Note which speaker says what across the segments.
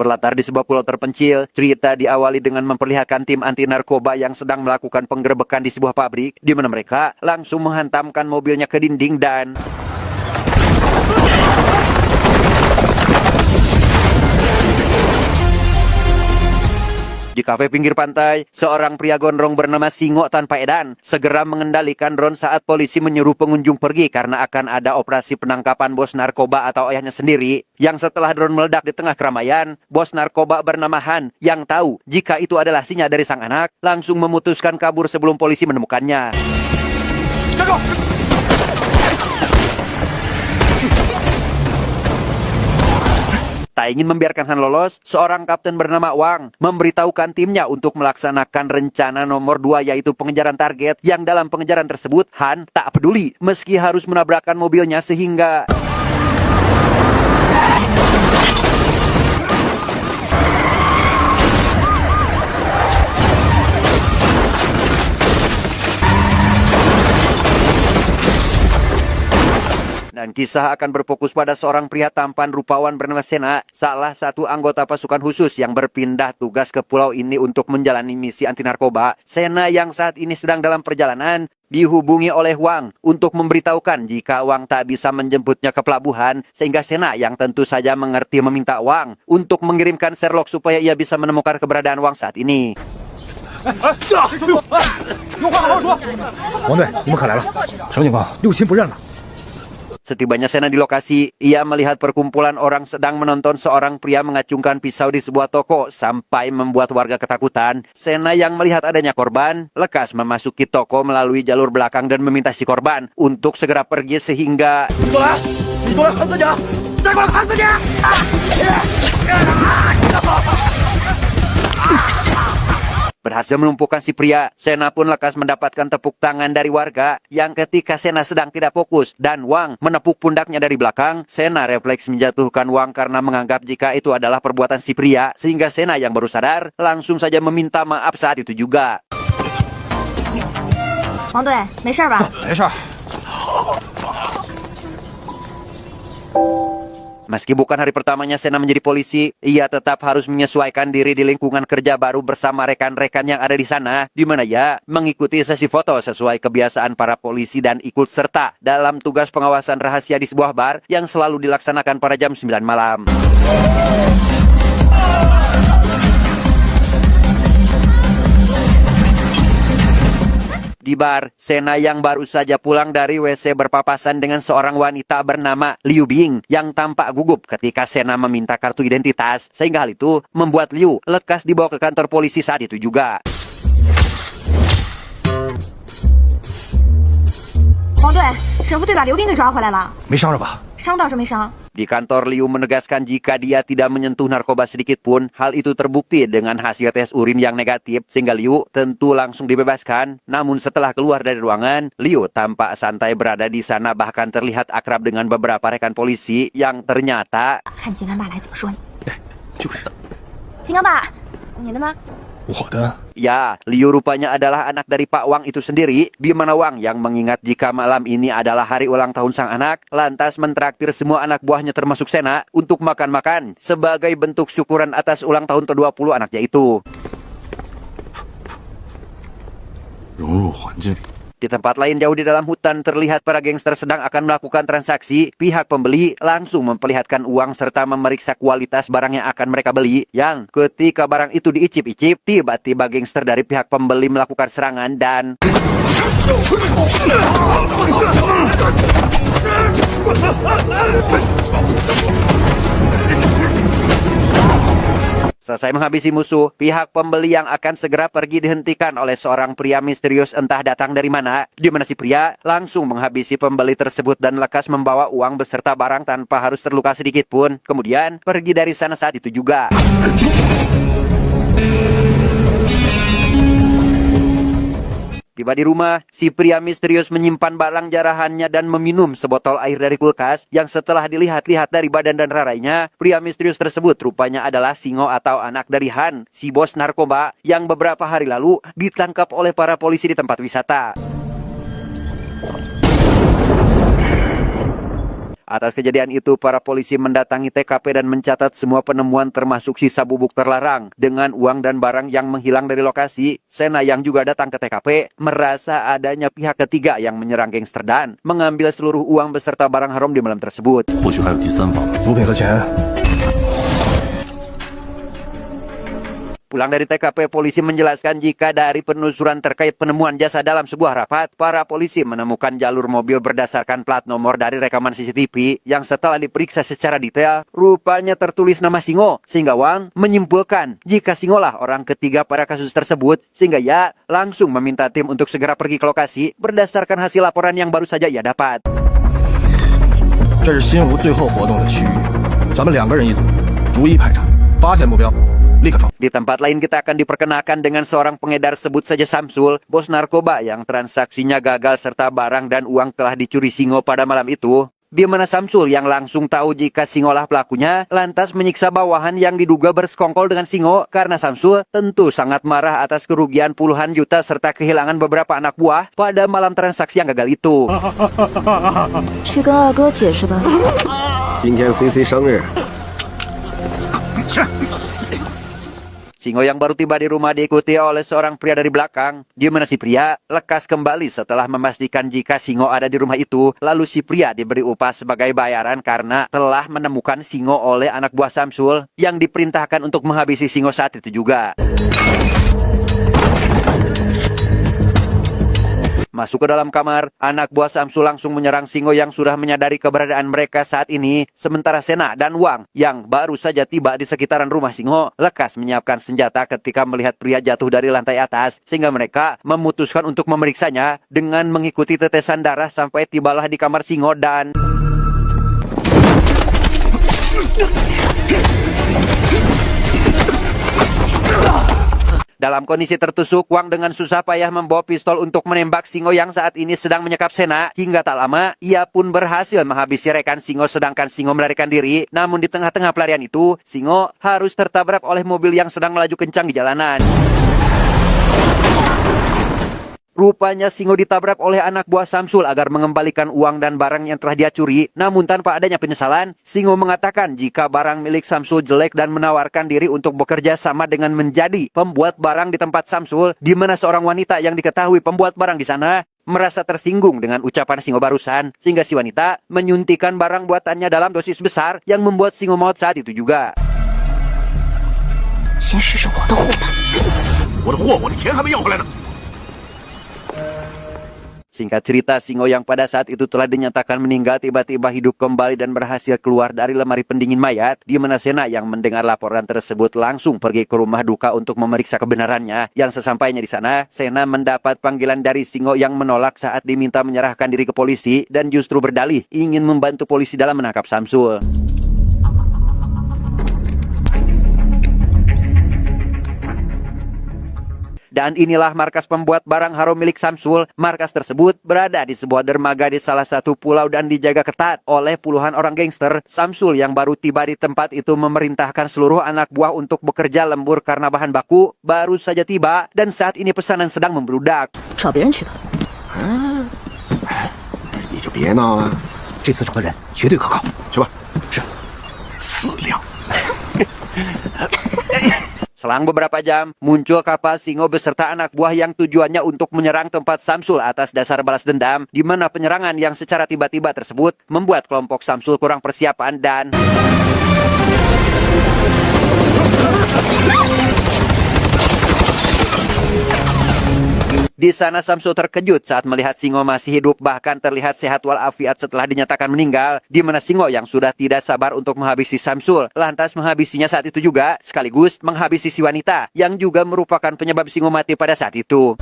Speaker 1: berlatar di sebuah pulau terpencil. Cerita diawali dengan memperlihatkan tim anti narkoba yang sedang melakukan penggerebekan di sebuah pabrik, di mana mereka langsung menghantamkan mobilnya ke dinding dan di kafe pinggir pantai, seorang pria gondrong bernama Singo tanpa edan segera mengendalikan drone saat polisi menyuruh pengunjung pergi karena akan ada operasi penangkapan bos narkoba atau ayahnya sendiri. Yang setelah drone meledak di tengah keramaian, bos narkoba bernama Han yang tahu jika itu adalah sinyal dari sang anak, langsung memutuskan kabur sebelum polisi menemukannya. Tak ingin membiarkan Han lolos, seorang kapten bernama Wang memberitahukan timnya untuk melaksanakan rencana nomor 2 yaitu pengejaran target yang dalam pengejaran tersebut Han tak peduli meski harus menabrakkan mobilnya sehingga dan kisah akan berfokus pada seorang pria tampan rupawan bernama Sena, salah satu anggota pasukan khusus yang berpindah tugas ke pulau ini untuk menjalani misi anti narkoba. Sena yang saat ini sedang dalam perjalanan dihubungi oleh Wang untuk memberitahukan jika Wang tak bisa menjemputnya ke pelabuhan, sehingga Sena yang tentu saja mengerti meminta Wang untuk mengirimkan Sherlock supaya ia bisa menemukan keberadaan Wang saat ini.
Speaker 2: 王队，你们可来了，什么情况？六亲不认了。
Speaker 1: Setibanya Sena di lokasi, ia melihat perkumpulan orang sedang menonton seorang pria mengacungkan pisau di sebuah toko sampai membuat warga ketakutan. Sena yang melihat adanya korban, lekas memasuki toko melalui jalur belakang dan meminta si korban untuk segera pergi sehingga berhasil melumpuhkan si pria. Sena pun lekas mendapatkan tepuk tangan dari warga yang ketika Sena sedang tidak fokus dan Wang menepuk pundaknya dari belakang, Sena refleks menjatuhkan Wang karena menganggap jika itu adalah perbuatan si pria, sehingga Sena yang baru sadar langsung saja meminta maaf saat itu juga.
Speaker 3: 王队，没事吧？
Speaker 2: 没事儿。
Speaker 1: Meski bukan hari pertamanya Sena menjadi polisi, ia tetap harus menyesuaikan diri di lingkungan kerja baru bersama rekan-rekan yang ada di sana, di mana ia mengikuti sesi foto sesuai kebiasaan para polisi dan ikut serta dalam tugas pengawasan rahasia di sebuah bar yang selalu dilaksanakan pada jam 9 malam. Di bar, Sena yang baru saja pulang dari WC berpapasan dengan seorang wanita bernama Liu Bing yang tampak gugup ketika Sena meminta kartu identitas, sehingga hal itu membuat Liu lekas dibawa ke kantor polisi saat itu juga.
Speaker 3: 王队，神父队把刘斌给抓回来了，
Speaker 2: 没伤着吧？
Speaker 3: 伤倒是没伤。
Speaker 1: Di kantor, Liu menegaskan jika dia tidak menyentuh narkoba sedikit pun, hal itu terbukti dengan hasil tes urin yang negatif, sehingga Liu tentu langsung dibebaskan. Namun setelah keluar dari ruangan, Liu tampak santai berada di sana, bahkan terlihat akrab dengan beberapa rekan polisi yang ternyata
Speaker 3: 看金刚爸来怎么说你。
Speaker 2: 就是。
Speaker 3: 金刚爸，你的呢？
Speaker 2: 我的。
Speaker 1: ya, Liu rupanya adalah anak dari Pak Wang itu sendiri, di mana Wang yang mengingat jika malam ini adalah hari ulang tahun sang anak, lantas mentraktir semua anak buahnya termasuk Sena untuk makan-makan sebagai bentuk syukuran atas ulang tahun ke-20 anaknya itu.
Speaker 2: 融入环境。
Speaker 1: Di tempat lain jauh di dalam hutan terlihat para gangster sedang akan melakukan transaksi. Pihak pembeli langsung memperlihatkan uang serta memeriksa kualitas barang yang akan mereka beli. Yang ketika barang itu diicip-icip, tiba-tiba gangster dari pihak pembeli melakukan serangan dan selesai menghabisi musuh, pihak pembeli yang akan segera pergi dihentikan oleh seorang pria misterius entah datang dari mana, di mana si pria langsung menghabisi pembeli tersebut dan lekas membawa uang beserta barang tanpa harus terluka sedikit pun. Kemudian pergi dari sana saat itu juga. Tiba di rumah, si pria misterius menyimpan barang jarahannya dan meminum sebotol air dari kulkas yang setelah dilihat-lihat dari badan dan rarainya, pria misterius tersebut rupanya adalah Singo atau anak dari Han, si bos narkoba yang beberapa hari lalu ditangkap oleh para polisi di tempat wisata. Atas kejadian itu, para polisi mendatangi TKP dan mencatat semua penemuan termasuk sisa bubuk terlarang dengan uang dan barang yang menghilang dari lokasi. Sena yang juga datang ke TKP merasa adanya pihak ketiga yang menyerang gangster dan mengambil seluruh uang beserta barang haram di malam tersebut.
Speaker 2: 或许还有第三方，毒品和钱。
Speaker 1: Pulang dari TKP, polisi menjelaskan jika dari penelusuran terkait penemuan jasa dalam sebuah rapat, para polisi menemukan jalur mobil berdasarkan plat nomor dari rekaman CCTV yang setelah diperiksa secara detail, rupanya tertulis nama Singo, sehingga Wang menyimpulkan jika Singo lah orang ketiga pada kasus tersebut, sehingga ia langsung meminta tim untuk segera pergi ke lokasi berdasarkan hasil laporan yang baru saja ia dapat.
Speaker 2: 这是新吴最后活动的区域，咱们2个人一组，逐一排查，发现目标。
Speaker 1: Di tempat lain kita akan diperkenalkan dengan seorang pengedar sebut saja Samsul, bos narkoba yang transaksinya gagal serta barang dan uang telah dicuri Singo pada malam itu. Di mana Samsul yang langsung tahu jika Singo lah pelakunya, lantas menyiksa bawahan yang diduga bersekongkol dengan Singo karena Samsul tentu sangat marah atas kerugian puluhan juta serta kehilangan beberapa anak buah pada malam transaksi yang gagal itu.
Speaker 3: 去跟二哥解释吧。
Speaker 4: 今天 CC 生日。
Speaker 1: Singo yang baru tiba di rumah diikuti oleh seorang pria dari belakang, di mana si pria lekas kembali setelah memastikan jika Singo ada di rumah itu. Lalu si pria diberi upah sebagai bayaran karena telah menemukan Singo oleh anak buah Samsul yang diperintahkan untuk menghabisi Singo saat itu juga. Masuk ke dalam kamar, anak buah Samsul langsung menyerang Singo yang sudah menyadari keberadaan mereka saat ini. Sementara Sena dan Wang yang baru saja tiba di sekitaran rumah Singo lekas menyiapkan senjata ketika melihat pria jatuh dari lantai atas. Sehingga mereka memutuskan untuk memeriksanya dengan mengikuti tetesan darah sampai tibalah di kamar Singo dan... Dalam kondisi tertusuk, Wang dengan susah payah membawa pistol untuk menembak Singo yang saat ini sedang menyekap Sena. Hingga tak lama, ia pun berhasil menghabisi rekan Singo sedangkan Singo melarikan diri. Namun di tengah-tengah pelarian itu, Singo harus tertabrak oleh mobil yang sedang melaju kencang di jalanan. Rupanya Singo ditabrak oleh anak buah Samsul agar mengembalikan uang dan barang yang telah dia curi. Namun tanpa adanya penyesalan, Singo mengatakan jika barang milik Samsul jelek dan menawarkan diri untuk bekerja sama dengan menjadi pembuat barang di tempat Samsul, di mana seorang wanita yang diketahui pembuat barang di sana merasa tersinggung dengan ucapan Singo barusan, sehingga si wanita menyuntikkan barang buatannya dalam dosis besar yang membuat Singo maut saat itu juga.
Speaker 3: 先试试我的货吧。
Speaker 4: 我的货，我的钱还没要回来呢。
Speaker 1: Singkat cerita, Singo yang pada saat itu telah dinyatakan meninggal tiba-tiba hidup kembali dan berhasil keluar dari lemari pendingin mayat, di mana Sena yang mendengar laporan tersebut langsung pergi ke rumah duka untuk memeriksa kebenarannya. Yang sesampainya di sana, Sena mendapat panggilan dari Singo yang menolak saat diminta menyerahkan diri ke polisi dan justru berdalih ingin membantu polisi dalam menangkap Samsul. Dan inilah markas pembuat barang haram milik Samsul. Markas tersebut berada di sebuah dermaga di salah satu pulau dan dijaga ketat oleh puluhan orang gangster. Samsul yang baru tiba di tempat itu memerintahkan seluruh anak buah untuk bekerja lembur karena bahan baku baru saja tiba dan saat ini pesanan sedang membludak.
Speaker 3: 找别人去吧。
Speaker 4: 你就别闹了，
Speaker 2: 这次找的人绝对可靠。
Speaker 4: 去吧。是，4辆。
Speaker 1: Selang beberapa jam, muncul kapal Singo beserta anak buah yang tujuannya untuk menyerang tempat Samsul atas dasar balas dendam, di mana penyerangan yang secara tiba-tiba tersebut membuat kelompok Samsul kurang persiapan dan... Di sana Samsul terkejut saat melihat Singo masih hidup, bahkan terlihat sehat walafiat setelah dinyatakan meninggal, di mana Singo yang sudah tidak sabar untuk menghabisi Samsul lantas menghabisinya saat itu juga, sekaligus menghabisi si wanita yang juga merupakan penyebab Singo mati pada saat itu.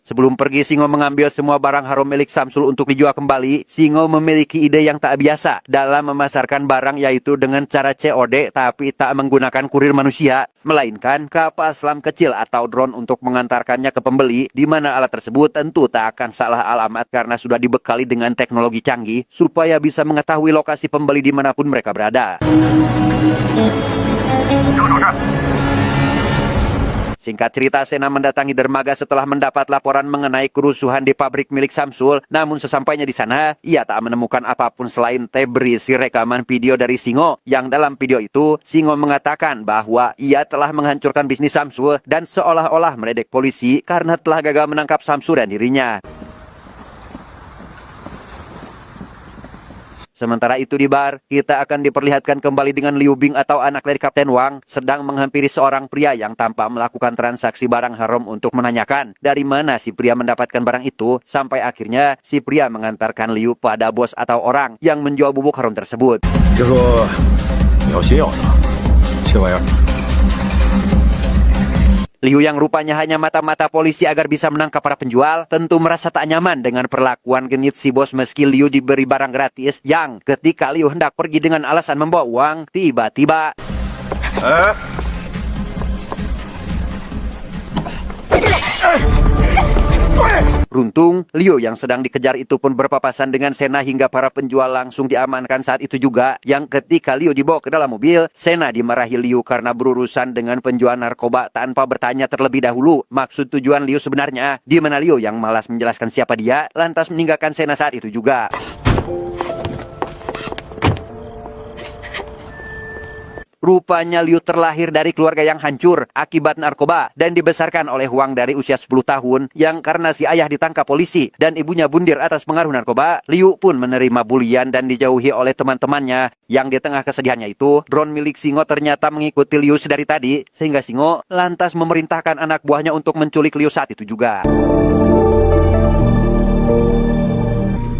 Speaker 1: Sebelum pergi, Singo mengambil semua barang haram milik Samsul untuk dijual kembali. Singo memiliki ide yang tak biasa dalam memasarkan barang, yaitu dengan cara COD tapi tak menggunakan kurir manusia, melainkan kapal selam kecil atau drone untuk mengantarkannya ke pembeli, di mana alat tersebut tentu tak akan salah alamat karena sudah dibekali dengan teknologi canggih supaya bisa mengetahui lokasi pembeli dimanapun mereka berada. Singkat cerita, Sena mendatangi dermaga setelah mendapat laporan mengenai kerusuhan di pabrik milik Samsul. Namun sesampainya di sana, ia tak menemukan apapun selain teh berisi rekaman video dari Singo. Yang dalam video itu, Singo mengatakan bahwa ia telah menghancurkan bisnis Samsul dan seolah-olah meledek polisi karena telah gagal menangkap Samsul dan dirinya. Sementara itu di bar, kita akan diperlihatkan kembali dengan Liu Bing atau anak dari Kapten Wang sedang menghampiri seorang pria yang tampak melakukan transaksi barang haram untuk menanyakan dari mana si pria mendapatkan barang itu, sampai akhirnya si pria mengantarkan Liu pada bos atau orang yang menjual bubuk haram tersebut.
Speaker 2: 就说你要新药是吧？这玩意儿
Speaker 1: Liu yang rupanya hanya mata-mata polisi agar bisa menangkap para penjual, tentu merasa tak nyaman dengan perlakuan genit si bos meski Liu diberi barang gratis yang ketika Liu hendak pergi dengan alasan membawa uang, tiba-tiba runtung, Liu yang sedang dikejar itu pun berpapasan dengan Sena hingga para penjual langsung diamankan saat itu juga. Yang ketika Liu dibawa ke dalam mobil, Sena dimarahi Liu karena berurusan dengan penjual narkoba tanpa bertanya terlebih dahulu maksud tujuan Liu sebenarnya. Di mana Liu yang malas menjelaskan siapa dia, lantas meninggalkan Sena saat itu juga. Rupanya Liu terlahir dari keluarga yang hancur akibat narkoba dan dibesarkan oleh Wang dari usia 10 tahun yang karena si ayah ditangkap polisi dan ibunya bundir atas pengaruh narkoba, Liu pun menerima bulian dan dijauhi oleh teman-temannya. Yang di tengah kesedihannya itu, drone milik Singo ternyata mengikuti Liu sedari tadi sehingga Singo lantas memerintahkan anak buahnya untuk menculik Liu saat itu juga.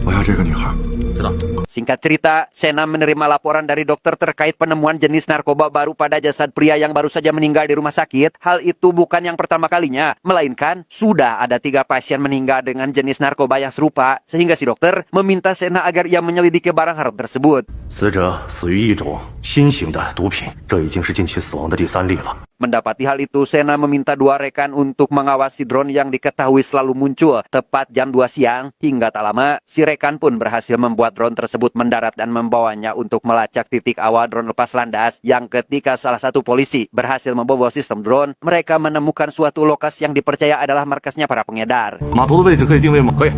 Speaker 4: 我要这个女孩。
Speaker 2: 知道。
Speaker 1: Singkat cerita, Sena menerima laporan dari dokter terkait penemuan jenis narkoba baru pada jasad pria yang baru saja meninggal di rumah sakit. Hal itu bukan yang pertama kalinya, melainkan sudah ada 3 pasien meninggal dengan jenis narkoba yang serupa, sehingga si dokter meminta Sena agar ia menyelidiki barang haram tersebut.
Speaker 5: 死者死于一种新型的毒品，这已经是近期死亡的第3例了。
Speaker 1: Mendapati hal itu, Sena meminta 2 rekan untuk mengawasi drone yang diketahui selalu muncul tepat jam 2 siang. Hingga tak lama, si rekan pun berhasil membuat drone tersebut mendarat dan membawanya untuk melacak titik awal drone lepas landas. Yang ketika salah satu polisi berhasil membobol sistem drone, mereka menemukan suatu lokasi yang dipercaya adalah markasnya para pengedar.
Speaker 5: 码头的位置可以定位吗？可以。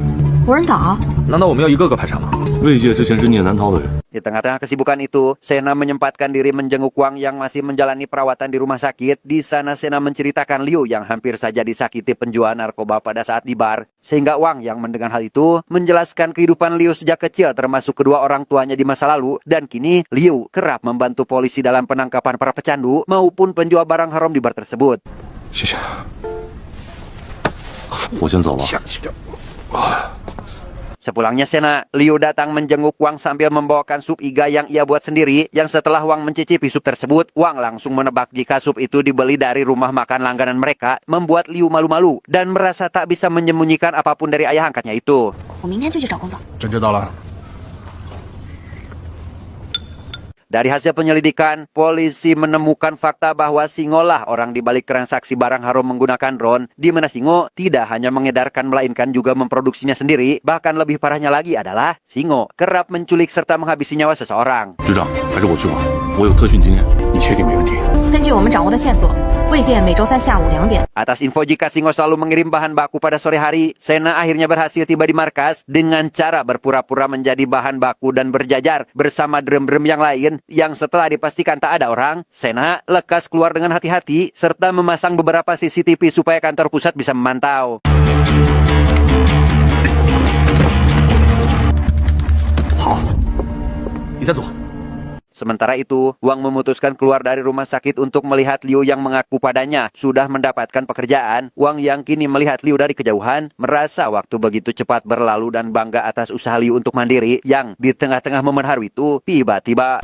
Speaker 3: 无人岛，
Speaker 2: 难道我们要一个个排查吗？
Speaker 5: 魏界之前是聂南涛的人，
Speaker 1: Di tengah-tengah kesibukan itu, Sena menyempatkan diri menjenguk Wang yang masih menjalani perawatan di rumah sakit. Di sana Sena menceritakan Liu yang hampir saja disakiti penjual narkoba pada saat di bar. Sehingga Wang yang mendengar hal itu menjelaskan kehidupan Liu sejak kecil termasuk kedua orang tuanya di masa lalu. Dan kini Liu kerap membantu polisi dalam penangkapan para pecandu maupun penjual barang haram di bar tersebut.
Speaker 5: 谢谢。我先走了。
Speaker 1: Sepulangnya Sena, Liu datang menjenguk Wang sambil membawakan sup iga yang ia buat sendiri. Yang setelah Wang mencicipi sup tersebut, Wang langsung menebak jika sup itu dibeli dari rumah makan langganan mereka, membuat Liu malu-malu dan merasa tak bisa menyembunyikan apapun dari ayah angkatnya itu.
Speaker 3: 我明天就去找工作。
Speaker 2: 真知道了。
Speaker 1: Dari hasil penyelidikan, polisi menemukan fakta bahwa Singo lah orang di balik transaksi barang haram menggunakan drone, di mana Singo tidak hanya mengedarkan melainkan juga memproduksinya sendiri. Bahkan lebih parahnya lagi adalah Singo kerap menculik serta menghabisi nyawa seseorang.
Speaker 5: 局长，还是我去吧，我有特训经验，你确定没问题？
Speaker 3: 根据我们掌握的线索，魏界每周三下午2点。
Speaker 1: Atas info jika Singo selalu mengirim bahan baku pada sore hari, Sena akhirnya berhasil tiba di markas dengan cara berpura-pura menjadi bahan baku dan berjajar bersama drum-drum yang lain. Yang setelah dipastikan tak ada orang, Sena lekas keluar dengan hati-hati serta memasang beberapa CCTV supaya kantor pusat bisa memantau.
Speaker 5: 好，你再走。
Speaker 1: Sementara itu, Wang memutuskan keluar dari rumah sakit untuk melihat Liu yang mengaku padanya sudah mendapatkan pekerjaan. Wang yang kini melihat Liu dari kejauhan, merasa waktu begitu cepat berlalu dan bangga atas usaha Liu untuk mandiri. Yang di tengah-tengah momen haru itu, tiba-tiba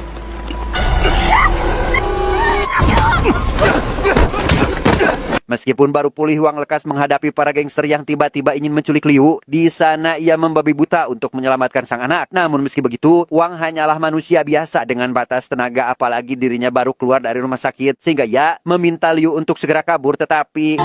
Speaker 1: meskipun baru pulih, Wang lekas menghadapi para gangster yang tiba-tiba ingin menculik Liu. Di sana ia membabi buta untuk menyelamatkan sang anak. Namun meski begitu, Wang hanyalah manusia biasa dengan batas tenaga, apalagi dirinya baru keluar dari rumah sakit. Sehingga ia meminta Liu untuk segera kabur, tetapi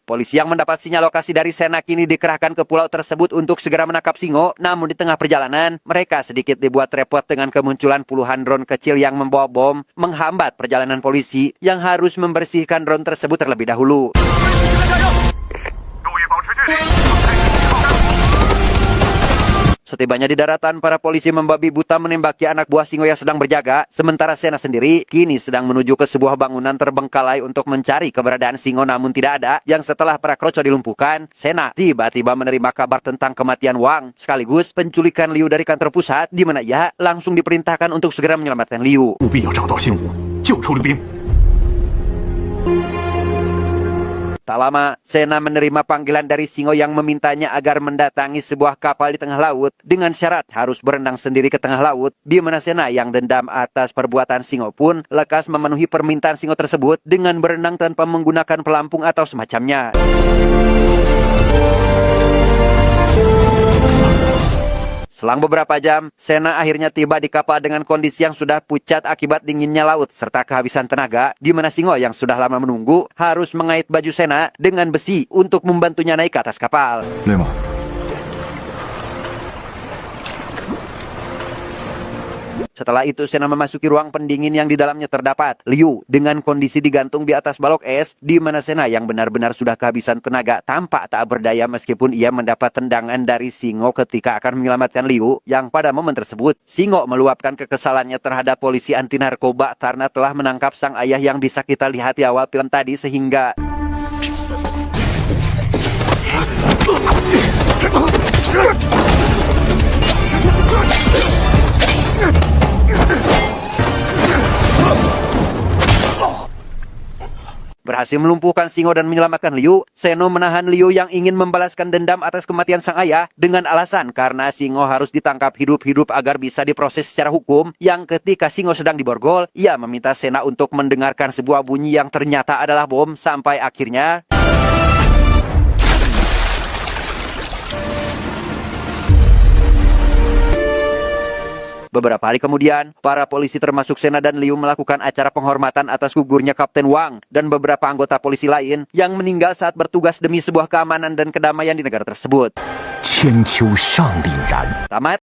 Speaker 1: Polisi yang mendapat sinyal lokasi dari Sena kini dikerahkan ke pulau tersebut untuk segera menangkap Singo. Namun di tengah perjalanan, mereka sedikit dibuat repot dengan kemunculan puluhan drone kecil yang membawa bom, menghambat perjalanan polisi yang harus membersihkan drone tersebut terlebih dahulu. Setibanya di daratan, para polisi membabi buta menembaki anak buah Singo yang sedang berjaga. Sementara Sena sendiri kini sedang menuju ke sebuah bangunan terbengkalai untuk mencari keberadaan Singo, namun tidak ada. Yang setelah para kroco dilumpuhkan, Sena tiba-tiba menerima kabar tentang kematian Wang, sekaligus penculikan Liu dari kantor pusat, di mana ia langsung diperintahkan untuk segera menyelamatkan Liu.
Speaker 5: 务必要找到新武，救出刘冰。
Speaker 1: Tak lama, Sena menerima panggilan dari Singo yang memintanya agar mendatangi sebuah kapal di tengah laut dengan syarat harus berenang sendiri ke tengah laut, di mana Sena yang dendam atas perbuatan Singo pun lekas memenuhi permintaan Singo tersebut dengan berenang tanpa menggunakan pelampung atau semacamnya. Selang beberapa jam, Sena akhirnya tiba di kapal dengan kondisi yang sudah pucat akibat dinginnya laut serta kehabisan tenaga, di mana Singo yang sudah lama menunggu harus mengait baju Sena dengan besi untuk membantunya naik ke atas kapal.
Speaker 4: 累吗？
Speaker 1: Setelah itu Sena memasuki ruang pendingin yang di dalamnya terdapat Liu dengan kondisi digantung di atas balok es, di mana Sena yang benar-benar sudah kehabisan tenaga tampak tak berdaya meskipun ia mendapat tendangan dari Singo ketika akan menyelamatkan Liu, yang pada momen tersebut Singo meluapkan kekesalannya terhadap polisi anti narkoba karena telah menangkap sang ayah yang bisa kita lihat di awal film tadi, sehingga berhasil melumpuhkan Singo dan menyelamatkan Liu. Seno menahan Liu yang ingin membalaskan dendam atas kematian sang ayah dengan alasan karena Singo harus ditangkap hidup-hidup agar bisa diproses secara hukum. Yang ketika Singo sedang diborgol, ia meminta Sena untuk mendengarkan sebuah bunyi yang ternyata adalah bom, sampai akhirnya beberapa hari kemudian, para polisi termasuk Sena dan Liu melakukan acara penghormatan atas gugurnya Kapten Wang dan beberapa anggota polisi lain yang meninggal saat bertugas demi sebuah keamanan dan kedamaian di negara tersebut.
Speaker 2: 千秋尚凛然。
Speaker 1: Tamat.